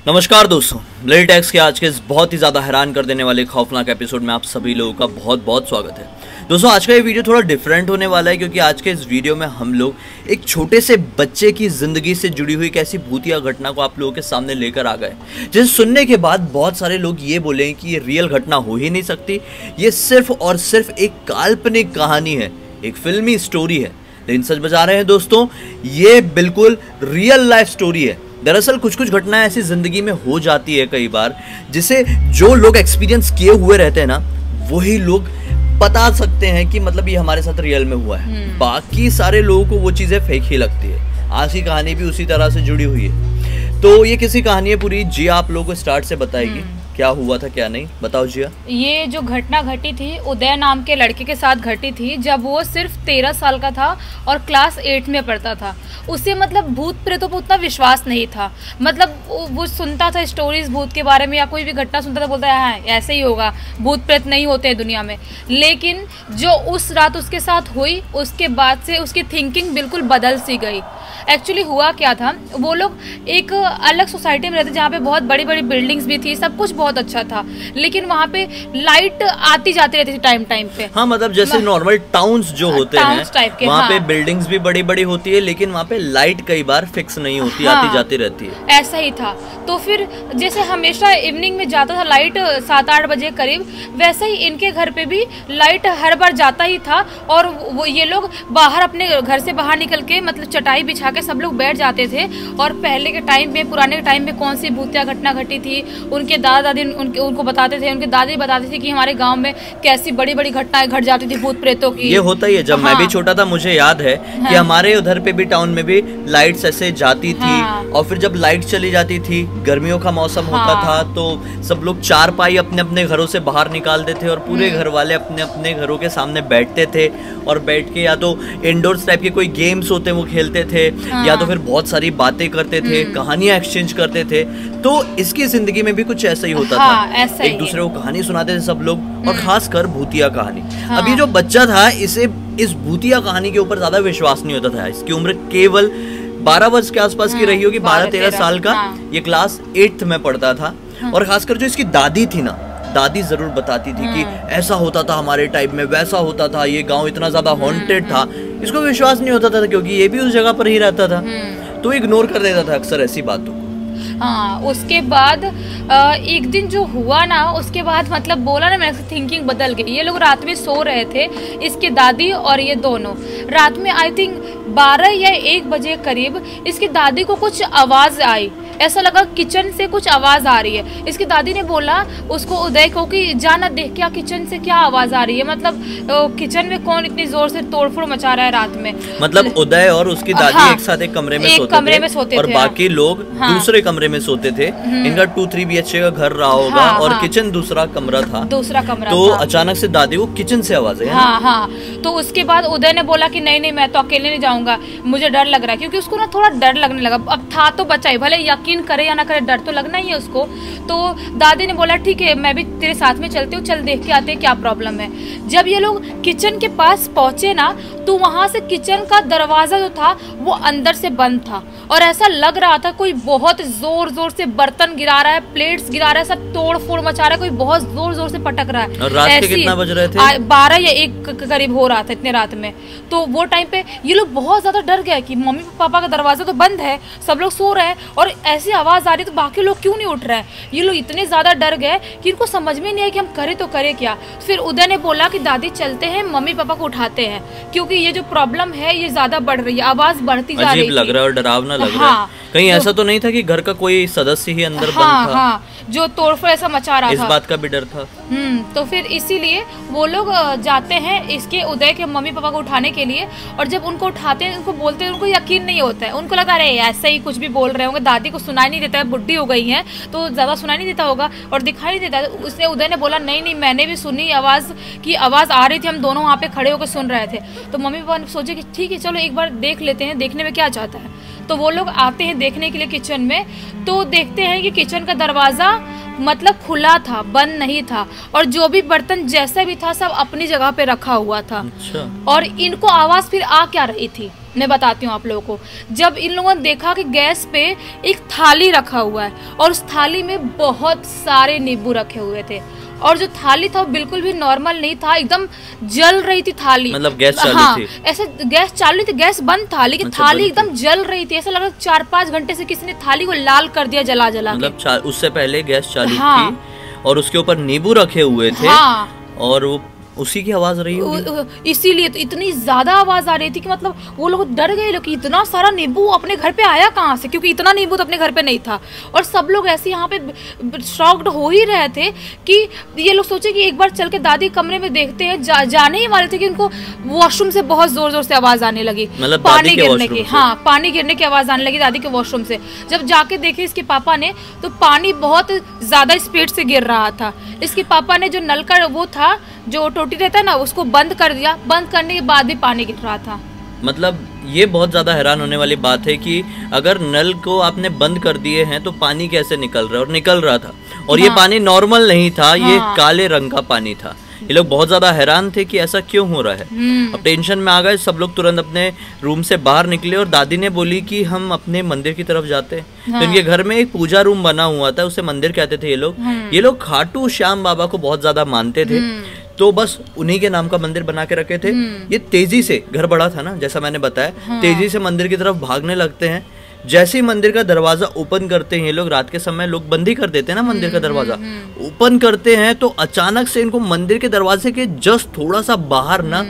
नमस्कार दोस्तों, bloody tax के आज के इस बहुत ही ज़्यादा हैरान कर देने वाले खौफनाक एपिसोड में आप सभी लोगों का बहुत बहुत स्वागत है। दोस्तों आज का ये वीडियो थोड़ा डिफरेंट होने वाला है क्योंकि आज के इस वीडियो में हम लोग एक छोटे से बच्चे की ज़िंदगी से जुड़ी हुई एक ऐसी भूतिया घटना को आप लोगों के सामने लेकर आ गए, जिसे सुनने के बाद बहुत सारे लोग ये बोले कि ये रियल घटना हो ही नहीं सकती, ये सिर्फ और सिर्फ एक काल्पनिक कहानी है, एक फिल्मी स्टोरी है। लेकिन सच बता रहे हैं दोस्तों, ये बिल्कुल रियल लाइफ स्टोरी है। दरअसल कुछ कुछ घटनाएं ऐसी जिंदगी में हो जाती है कई बार, जिसे जो लोग एक्सपीरियंस किए हुए रहते हैं ना, वही लोग बता सकते हैं कि मतलब ये हमारे साथ रियल में हुआ है। बाकी सारे लोगों को वो चीजें फेक ही लगती है। आज की कहानी भी उसी तरह से जुड़ी हुई है। तो ये किसी कहानी है पूरी, जी आप लोगों को स्टार्ट से बताएगी क्या हुआ था क्या नहीं। बताओ जिया। ये जो घटना घटी थी उदय नाम के लड़के के साथ घटी थी, जब वो सिर्फ 13 साल का था और क्लास 8 में पढ़ता था। उसे मतलब भूत प्रेतों पर उतना विश्वास नहीं था। मतलब वो सुनता था स्टोरीज भूत के बारे में, या कोई भी घटना सुनता था बोलता है हाँ ऐसे ही होगा, भूत प्रेत नहीं होते हैं दुनिया में। लेकिन जो उस रात उसके साथ हुई, उसके बाद से उसकी थिंकिंग बिल्कुल बदल सी गई। एक्चुअली हुआ क्या था, वो लोग एक अलग सोसाइटी में रहते जहाँ पे बहुत बड़ी बड़ी बिल्डिंग्स भी थी, सब कुछ बहुत अच्छा था, लेकिन वहाँ पे लाइट आती जाती रहती थी टाइम टाइम पे। हाँ मतलब जैसे नॉर्मल टाउन्स जो होते हैं वहाँ हाँ। पे बिल्डिंग्स भी बड़ी बड़ी होती है, लेकिन वहाँ पे लाइट कई बार फिक्स नहीं होती, हाँ, आती जाती रहती है। ऐसा ही था। तो फिर जैसे हमेशा इवनिंग में जाता था लाइट 7-8 बजे करीब, वैसे ही इनके घर पे भी लाइट हर बार जाता ही था। और वो ये लोग बाहर अपने घर से बाहर निकल के मतलब चटाई बिछा के सब लोग बैठ जाते थे। और पहले के टाइम में, पुराने टाइम में कौन सी भूतिया घटना घटी थी, उनके दादा दादी उनको बताते थे, उनके दादी बताती थी कि हमारे गांव में कैसी बड़ी बड़ी घटनाएं घट जाती थी भूत प्रेतों की। ये होता ही है। जब मैं भी छोटा था मुझे याद है कि हमारे उधर पे भी टाउन में भी लाइट्स ऐसे जाती थी। और फिर जब लाइट चली जाती थी, गर्मियों का मौसम होता था, तो सब लोग चारपाई अपने अपने घरों से बाहर निकालते थे और पूरे घर वाले अपने अपने घरों के सामने बैठते थे और बैठ के या तो इंडोर्स टाइप के कोई गेम्स होते हैं वो खेलते थे, या तो फिर बहुत सारी बातें करते थे, कहानियां एक्सचेंज करते थे। तो इसकी जिंदगी में भी कुछ ऐसा ही होता था, एक दूसरे को कहानी सुनाते थे सब लोग, और खासकर भूतिया कहानी। अब ये जो बच्चा था, इसे इस भूतिया कहानी के ऊपर ज्यादा विश्वास नहीं होता था। इसकी उम्र केवल 12 वर्ष के आसपास की रही होगी, 12-13 साल का। ये क्लास 8th में पढ़ता था। और खासकर जो इसकी दादी थी ना, दादी जरूर बताती थी कि ऐसा होता था हमारे टाइम में, वैसा होता था, ये गांव इतना ज्यादा हॉन्टेड था। इसको विश्वास नहीं होता था क्योंकि ये भी उस जगह पर ही रहता था, तो इग्नोर कर देता था अक्सर ऐसी बातों को। हाँ, उसके बाद एक दिन जो हुआ ना, उसके बाद मतलब बोला ना, मेरी थिंकिंग बदल गई। ये लोग रात में सो रहे थे, इसके दादी और ये दोनों। रात में आई थिंक 12 या 1 बजे करीब इसकी दादी को कुछ आवाज़ आई। ऐसा लगा किचन से कुछ आवाज़ आ रही है। इसकी दादी ने बोला उसको, उदय को, कि जाना देख क्या किचन से क्या आवाज़ आ रही है, मतलब किचन में कौन इतनी जोर से तोड़फोड़ मचा रहा है रात में। मतलब उदय और उसकी दादी एक साथ एक कमरे में सोते थे और बाकी लोग दूसरे कमरे में सोते थे। इनका 2-3 BHK का घर रहा होगा और किचन दूसरा कमरा था। तो अचानक से दादी को किचन से आवाज आई। हाँ। तो उसके बाद उदय ने बोला कि नहीं मैं तो अकेले नहीं जाऊंगा, मुझे डर लग रहा है, क्योंकि उसको ना थोड़ा डर लगने लगा। अब था तो बच्चा ही, भले यकीन करे या ना करे, डर तो लगना ही है उसको। तो दादी ने बोला ठीक है मैं भी तेरे साथ में चलती हूँ, चल देख के आते हैं क्या प्रॉब्लम है। जब ये लोग किचन के पास पहुंचे ना, तो वहां से किचन का दरवाजा जो था वो अंदर से बंद था, और ऐसा लग रहा था कोई बहुत जोर जोर से बर्तन गिरा रहा है, प्लेट्स गिरा रहा है, सब तोड़ फोड़ मचा रहा है, कोई बहुत जोर जोर से पटक रहा है। और रात के कितना बज रहे थे? 12 या 1 करीब हो रहा था, इतने रात में। तो वो टाइम पे ये लोग बहुत ज्यादा डर गए कि मम्मी पापा का दरवाजा तो बंद है, सब लोग सो रहे हैं और ऐसी आवाज आ रही, तो बाकी लोग क्यों नहीं उठ रहे हैं। ये लोग इतने ज्यादा डर गए कि इनको समझ में नहीं आया कि हम करें तो करें क्या। फिर उदय ने बोला कि दादी चलते हैं, मम्मी पापा को उठाते हैं, क्योंकि ये जो प्रॉब्लम है ये ज्यादा बढ़ रही है, आवाज बढ़ती जा रही है। अजीब लग रहा है और डरावना लग रहा है। कहीं ऐसा तो नहीं था कि घर का कोई सदस्य ही अंदर बंद था? हाँ, जो तोड़फोड़ ऐसा मचा रहा था, इस बात का भी डर था। तो फिर इसीलिए वो लोग जाते हैं इसके उदय के मम्मी पापा को उठाने के लिए। और जब उनको उठाते हैं, उनको बोलते हैं, उनको यकीन नहीं होता है, उनको लगता है अरे ऐसे ही कुछ भी बोल रहे होंगे, दादी को सुनाई नहीं देता है, बुढ़ी हो गई है तो ज्यादा सुनाई नहीं देता होगा और दिखाई नहीं देता है। उसने, उदय ने बोला नहीं मैंने भी सुनी आवाज की, आवाज आ रही थी, हम दोनों वहाँ पे खड़े होकर सुन रहे थे। तो मम्मी पापा ने सोचे कि ठीक है चलो एक बार देख लेते हैं, देखने में क्या चाहता है। तो वो लोग आते हैं देखने के लिए किचन में, तो देखते हैं कि किचन का दरवाजा मतलब खुला था, बंद नहीं था, और जो भी बर्तन जैसे भी था सब अपनी जगह पे रखा हुआ था। अच्छा। और इनको आवाज़ फिर आ क्या रही थी, मैं बताती हूँ आप लोगों को। जब इन लोगों ने देखा कि गैस पे एक थाली रखा हुआ है और उस थाली में बहुत सारे नींबू रखे हुए थे, और जो थाली था वो बिल्कुल भी नॉर्मल नहीं था, एकदम जल रही थी थाली। मतलब गैस चालू हाँ, थी? ऐसे गैस चालू थी, गैस बंद था, लेकिन अच्छा, थाली एकदम जल रही थी। ऐसा लग रहा 4-5 घंटे से किसी ने थाली को लाल कर दिया जला जला के। मतलब उससे पहले गैस चालू हाँ। थी और उसके ऊपर नींबू रखे हुए थे। हाँ। और वो उसी की आवाज रही होगी। इसीलिए तो इतनी ज्यादा आवाज आ रही थी कि मतलब वो लोग डर गए लोग कि इतना सारा नींबू अपने घर पे आया कहाँ से, क्योंकि इतना नींबू तो अपने घर पे नहीं था। और सब लोग ऐसे यहाँ पे शॉक्ड हो ही रहे थे कि ये लोग सोचे कि एक बार चल के दादी कमरे में देखते हैं। जाने ही वाले थे कि उनको वॉशरूम से बहुत जोर जोर से आवाज आने लगी, मतलब पानी गिरने की। हाँ, पानी गिरने की आवाज आने लगी दादी के वॉशरूम से। जब जाके देखे इसके पापा ने तो पानी बहुत ज्यादा स्पीड से गिर रहा था। इसके पापा ने जो नल का वो था, जो टोटी रहता है ना, उसको बंद कर दिया। बंद करने के बाद भी पानी गिर रहा था। मतलब ये बहुत ज्यादा हैरान होने वाली बात है कि अगर नल को आपने बंद कर दिए हैं तो पानी कैसे निकल रहा है, और निकल रहा था। और ये पानी नॉर्मल नहीं था, ये काले रंग का पानी था। ये लोग बहुत ज्यादा हैरान थे कि ऐसा क्यों हो रहा है। अब टेंशन में आ गए सब लोग, तुरंत अपने रूम से बाहर निकले और दादी ने बोली कि हम अपने मंदिर की तरफ जाते हैं। तो इनके घर में एक पूजा रूम बना हुआ था, उसे मंदिर कहते थे ये लोग। ये लोग खाटू श्याम बाबा को बहुत ज्यादा मानते थे, तो बस उन्हीं के नाम का मंदिर बना के रखे थे। ये तेजी से, घर बड़ा था ना जैसा मैंने बताया, तेजी से मंदिर की तरफ भागने लगते हैं। जैसे ही मंदिर का दरवाजा ओपन करते हैं ये लोग, रात के समय लोग बंद ही कर देते हैं ना मंदिर का दरवाजा, ओपन करते हैं तो अचानक से इनको मंदिर के दरवाजे के जस्ट थोड़ा सा बाहर ना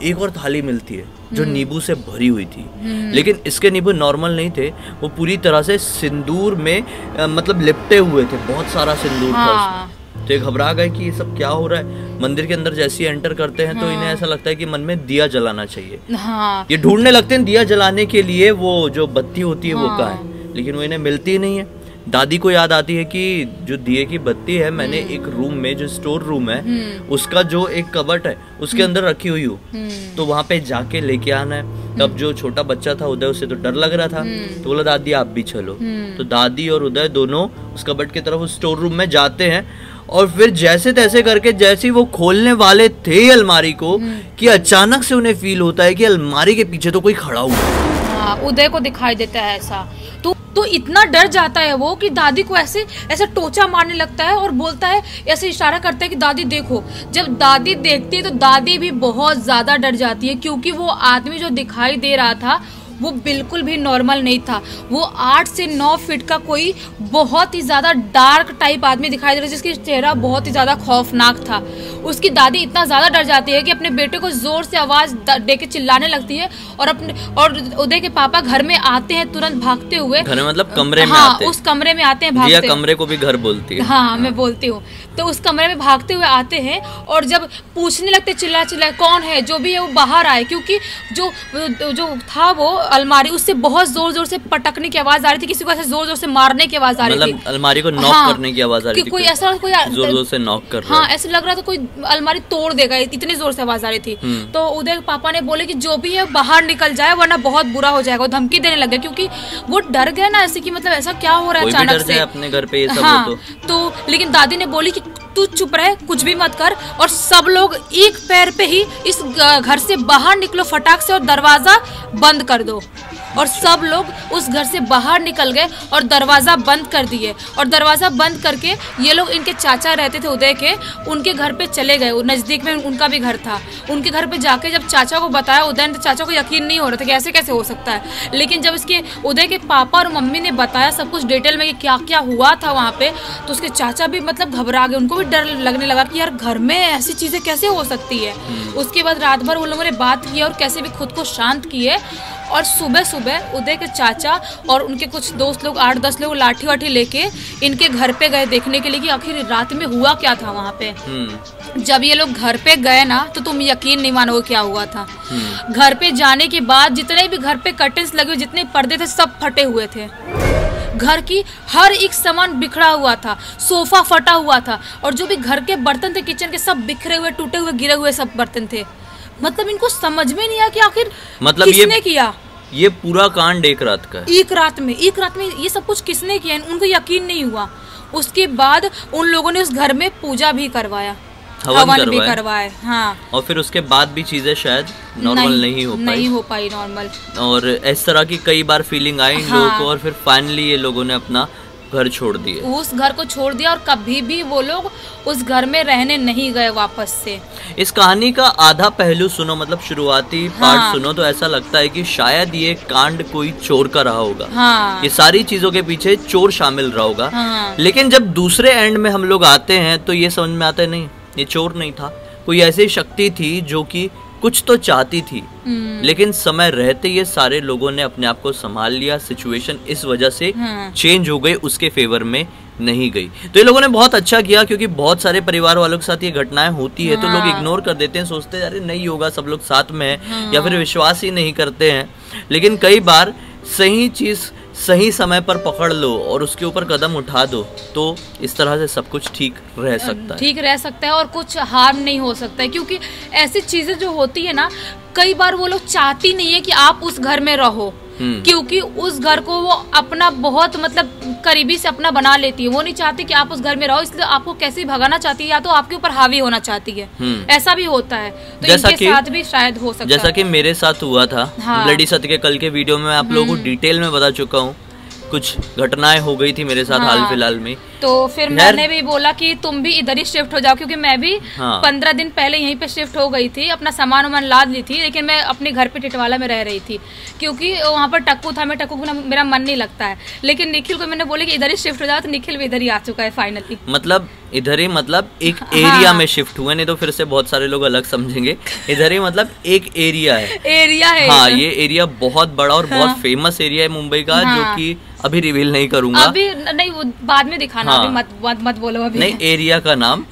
एक और थाली मिलती है जो नींबू से भरी हुई थी। लेकिन इसके नींबू नॉर्मल नहीं थे, वो पूरी तरह से सिंदूर में मतलब लिपटे हुए थे, बहुत सारा सिंदूर था उसमें। तो ये घबरा गए कि ये सब क्या हो रहा है। मंदिर के अंदर जैसे ही एंटर करते हैं तो इन्हें ऐसा लगता है कि मन में दिया जलाना चाहिए। हाँ। ये ढूंढने लगते हैं दिया जलाने के लिए वो जो बत्ती होती है वो कहाँ है, लेकिन वो इन्हें मिलती ही नहीं है। दादी को याद आती है कि जो दिए की बत्ती है मैंने एक रूम में, जो स्टोर रूम है उसका जो एक कबट है उसके अंदर रखी हुई हूँ, तो वहां पे जाके लेके आना है। तब जो छोटा बच्चा था उदय, उसे तो डर लग रहा था, तो बोला दादी आप भी चलो। तो दादी और उदय दोनों उस कबट की तरफ उस स्टोर रूम में जाते हैं। और फिर जैसे तैसे करके जैसे वो खोलने वाले थे अलमारी को कि अचानक से उन्हें फील होता है कि अलमारी के पीछे तो कोई खड़ा हुआ है। हाँ, उदय को दिखाई देता है ऐसा। तो इतना डर जाता है वो कि दादी को ऐसे ऐसे टोचा मारने लगता है और बोलता है, ऐसे इशारा करता है कि दादी देखो। जब दादी देखती है तो दादी भी बहुत ज्यादा डर जाती है, क्योंकि वो आदमी जो दिखाई दे रहा था वो बिल्कुल भी नॉर्मल नहीं था। वो 8 से 9 फीट का कोई बहुत ही ज्यादा डार्क टाइप आदमी दिखाई दे रहा है, जिसकी चेहरा बहुत ही ज्यादा खौफनाक था। उसकी दादी इतना ज्यादा डर जाती है कि अपने बेटे को जोर से आवाज दे के चिल्लाने लगती है। और उदय के पापा घर में आते हैं तुरंत भागते हुए। घर में मतलब कमरे में हाँ, आते हैं। उस कमरे में आते हैं भागते। कमरे को भी घर बोलती है। हाँ, मैं बोलती हूँ। तो उस कमरे में भागते हुए आते हैं और जब पूछने लगते चिल्ला चिल्ला कौन है, जो भी है वो बाहर आए, क्योंकि जो था वो अलमारी, उससे बहुत जोर जोर से पटकने की आवाज आ रही थी, किसी को ऐसे जोर जोर से मारने की आवाज आ रही थी। अलमारी को नॉक करने की आवाज आ रही थी, कोई ऐसा कोई जोर जोर से नॉक कर रहा है। हाँ, ऐसे लग रहा था कोई अलमारी तोड़ देगा, इतनी जोर से आवाज आ रही थी। तो उदय पापा ने बोले कि जो भी है बाहर निकल जाए वरना बहुत बुरा हो जाएगा। धमकी देने लगे क्योंकि वो डर गए ना ऐसे कि मतलब ऐसा क्या हो रहा है अचानक से अपने घर पे ये सब। हाँ, तो लेकिन दादी ने बोली कि तू चुप रहे, कुछ भी मत कर। और सब लोग एक पैर पे ही इस घर से बाहर निकलो फटाक से और दरवाजा बंद कर दो। और सब लोग उस घर से बाहर निकल गए और दरवाज़ा बंद कर दिए। और दरवाज़ा बंद करके ये लोग, इनके चाचा रहते थे उदय के, उनके घर पे चले गए। नज़दीक में उनका भी घर था। उनके घर पे जाके जब चाचा को बताया उदय ने, तो चाचा को यकीन नहीं हो रहा था कि ऐसे कैसे हो सकता है। लेकिन जब इसके उदय के पापा और मम्मी ने बताया सब कुछ डिटेल में कि क्या क्या हुआ था वहाँ पे, तो उसके चाचा भी मतलब घबरा गए। उनको भी डर लगने लगा कि यार घर में ऐसी चीज़ें कैसे हो सकती है। उसके बाद रात भर उन लोगों ने बात की और कैसे भी खुद को शांत किए। और सुबह सुबह उदय के चाचा और उनके कुछ दोस्त लोग 8-10 लोग लाठी वाठी लेके इनके घर पे गए देखने के लिए कि आखिर रात में हुआ क्या था वहाँ पे। जब ये लोग घर पे गए ना तो तुम यकीन नहीं मानोगे क्या हुआ था। घर पे जाने के बाद जितने भी घर पे कर्टेन्स लगे हुए, जितने पर्दे थे, सब फटे हुए थे। घर की हर एक सामान बिखरा हुआ था, सोफा फटा हुआ था, और जो भी घर के बर्तन थे किचन के, सब बिखरे हुए, टूटे हुए, गिरे हुए सब बर्तन थे। मतलब इनको समझ में नहीं आया कि आखिर मतलब किसने किया। ये पूरा कांड एक रात का है। एक रात में ये सब कुछ किसने किया, उनको यकीन नहीं हुआ। उसके बाद उन लोगों ने उस घर में पूजा भी करवाया, हवन भी करवाए। हाँ, और फिर उसके बाद भी चीजें शायद नॉर्मल नहीं हो पाई नॉर्मल। और इस तरह की कई बार फीलिंग आई इन लोगों को, और फिर फाइनली ये लोगों ने अपना घर छोड़ दिया, उस घर को छोड़ दिया, और कभी भी वो लोग उस घर में रहने नहीं गए वापस से। इस कहानी का आधा पहलू सुनो, मतलब शुरुआती पार्ट सुनो तो ऐसा लगता है कि शायद ये कांड कोई चोर का रहा होगा। हाँ। ये सारी चीजों के पीछे चोर शामिल रहा होगा। हाँ। लेकिन जब दूसरे एंड में हम लोग आते हैं तो ये समझ में आता है नहीं, ये चोर नहीं था, कोई ऐसी शक्ति थी जो कि कुछ तो चाहती थी, लेकिन समय रहते ये सारे लोगों ने अपने आप को संभाल लिया। सिचुएशन इस वजह से चेंज हो गई, उसके फेवर में नहीं गई। तो ये लोगों ने बहुत अच्छा किया, क्योंकि बहुत सारे परिवार वालों के साथ ये घटनाएं होती है तो लोग इग्नोर कर देते हैं, सोचते हैं अरे नहीं होगा, सब लोग साथ में हैं, या फिर विश्वास ही नहीं करते हैं। लेकिन कई बार सही चीज सही समय पर पकड़ लो और उसके ऊपर कदम उठा दो तो इस तरह से सब कुछ ठीक रह सकता है और कुछ हार्म नहीं हो सकता है। क्योंकि ऐसी चीजें जो होती है ना, कई बार वो लोग चाहती नहीं है कि आप उस घर में रहो, क्योंकि उस घर को वो अपना बहुत मतलब करीबी से अपना बना लेती है। वो नहीं चाहती कि आप उस घर में रहो, इसलिए आपको कैसे भी भगाना चाहती है, या तो आपके ऊपर हावी होना चाहती है। ऐसा भी होता है, तो इनके साथ भी शायद हो सकता है, जैसा कि मेरे साथ हुआ था। ब्लडी सत्य के कल के वीडियो में मैं आप लोगों को डिटेल में बता चुका हूँ, कुछ घटनाएं हो गई थी मेरे साथ हाल फिलहाल में। तो फिर मैंने भी बोला कि तुम भी इधर ही शिफ्ट हो जाओ, क्योंकि मैं भी 15 दिन पहले यहीं पे शिफ्ट हो गई थी, अपना सामान वामान लाद ली थी, लेकिन मैं अपने घर पे टिटवाला में रह रही थी, क्योंकि वहाँ पर टक्कू था। मैं टक्कू को मेरा मन नहीं लगता है, लेकिन निखिल को मैंने बोले कि इधर ही शिफ्ट हो जाओ, तो निखिल भी इधर ही आ चुका है फाइनली। मतलब इधर ही मतलब एक एरिया में शिफ्ट हुए, नहीं तो फिर से बहुत सारे लोग अलग समझेंगे। इधर ही मतलब एक एरिया है। हाँ, ये एरिया बहुत बड़ा और बहुत फेमस एरिया है मुंबई का, जो कि अभी रिवील नहीं करूंगा, अभी नहीं, वो बाद में दिखाना। अभी मत बोलो अभी। नहीं, एरिया का नाम।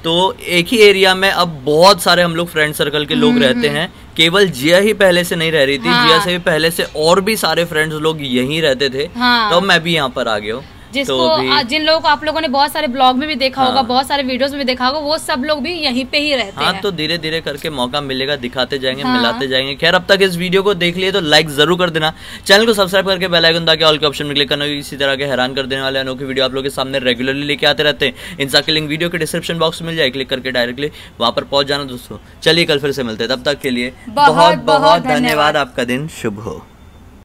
तो एक ही एरिया में अब बहुत सारे हम लोग फ्रेंड सर्कल के लोग रहते हैं। केवल जिया ही पहले से नहीं रह रही थी, जिया से भी पहले से और भी सारे फ्रेंड्स लोग यहीं रहते थे। तो मैं भी यहाँ पर आ गया हूँ। जिसको जिन लोगों को आप लोगों ने बहुत सारे ब्लॉग में भी देखा होगा, बहुत सारे वीडियोस में भी देखा होगा, वो सब लोग भी यहीं पे ही रहते हैं। तो धीरे धीरे करके मौका मिलेगा, दिखाते जाएंगे, मिलाते जाएंगे। खैर, अब तक इस वीडियो को देख लिए तो लाइक जरूर कर देना, चैनल को सब्सक्राइब करके बेल आइकन ताकि ऑल के ऑप्शन में क्लिक करना। इसी तरह के हैरान कर देने वाले अनोखी वीडियो आप लोगों के सामने रेगुलरली लेके आते रहते हैं। इनसा की लिंक वीडियो के डिस्क्रिप्शन बॉक्स में मिल जाए, क्लिक करके डायरेक्टली वहां पर पहुंच जाना दोस्तों। चलिए कल फिर से मिलते हैं, तब तक के लिए बहुत बहुत धन्यवाद। आपका दिन शुभ हो।